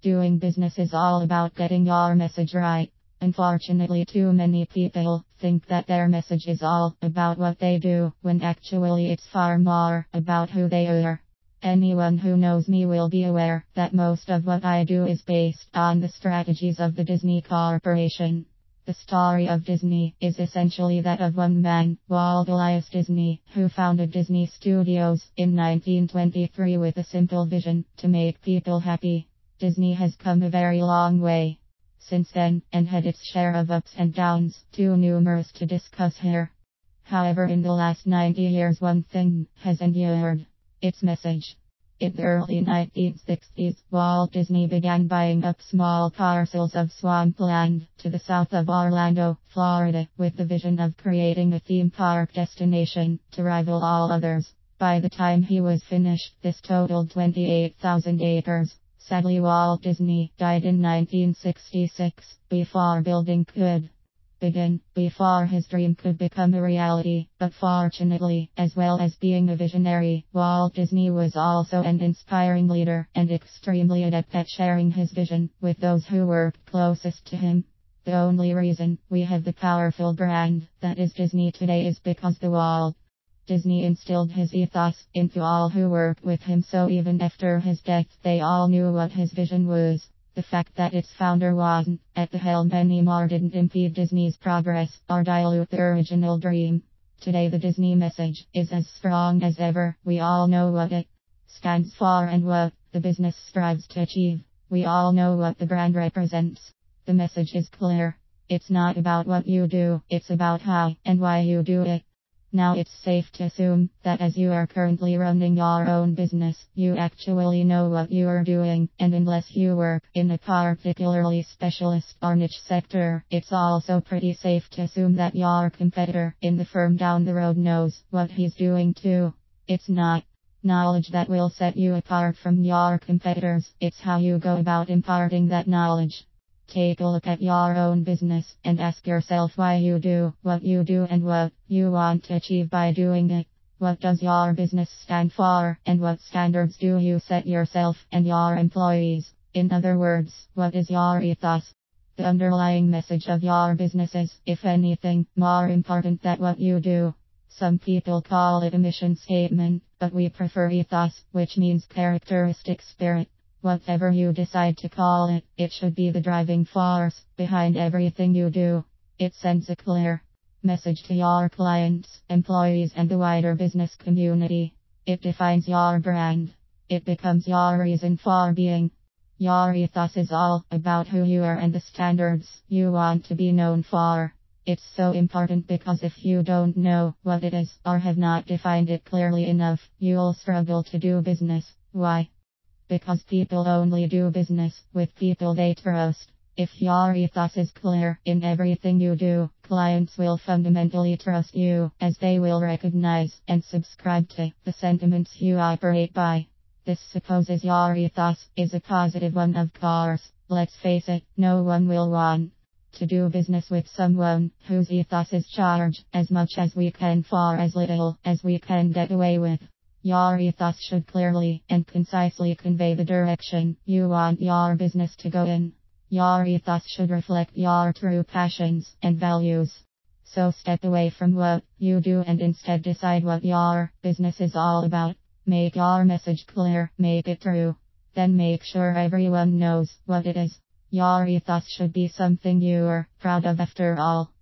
Doing business is all about getting your message right. Unfortunately, too many people think that their message is all about what they do, when actually it's far more about who they are. Anyone who knows me will be aware that most of what I do is based on the strategies of the Disney Corporation. The story of Disney is essentially that of one man, Walt Disney, who founded Disney Studios in 1923 with a simple vision to make people happy. Disney has come a very long way since then, and had its share of ups and downs, too numerous to discuss here. However, in the last 90 years, one thing has endured: its message. In the early 1960s, Walt Disney began buying up small parcels of swampland to the south of Orlando, Florida, with the vision of creating a theme park destination to rival all others. By the time he was finished, this totaled 28,000 acres. Sadly, Walt Disney died in 1966, before building could begin, before his dream could become a reality. But fortunately, as well as being a visionary, Walt Disney was also an inspiring leader, and extremely adept at sharing his vision with those who worked closest to him. The only reason we have the powerful brand that is Disney today is because the Walt Disney instilled his ethos into all who worked with him, so even after his death they all knew what his vision was. The fact that its founder wasn't at the helm anymore didn't impede Disney's progress or dilute the original dream. Today the Disney message is as strong as ever. We all know what it stands for and what the business strives to achieve. We all know what the brand represents. The message is clear. It's not about what you do, it's about how and why you do it. Now it's safe to assume that as you are currently running your own business, you actually know what you are doing, and unless you work in a particularly specialist or niche sector, it's also pretty safe to assume that your competitor in the firm down the road knows what he's doing too. It's not knowledge that will set you apart from your competitors, it's how you go about imparting that knowledge. Take a look at your own business and ask yourself why you do what you do and what you want to achieve by doing it. What does your business stand for, and what standards do you set yourself and your employees? In other words, what is your ethos? The underlying message of your business is, if anything, more important than what you do. Some people call it a mission statement, but we prefer ethos, which means characteristic spirit. Whatever you decide to call it, it should be the driving force behind everything you do. It sends a clear message to your clients, employees, and the wider business community. It defines your brand. It becomes your reason for being. Your ethos is all about who you are and the standards you want to be known for. It's so important because if you don't know what it is or have not defined it clearly enough, you'll struggle to do business. Why? Because people only do business with people they trust. If your ethos is clear in everything you do, clients will fundamentally trust you, as they will recognize and subscribe to the sentiments you operate by. This supposes your ethos is a positive one, of course. Let's face it, no one will want to do business with someone whose ethos is charged as much as we can for as little as we can get away with. Your ethos should clearly and concisely convey the direction you want your business to go in. Your ethos should reflect your true passions and values. So step away from what you do and instead decide what your business is all about. Make your message clear, make it true. Then make sure everyone knows what it is. Your ethos should be something you're proud of after all.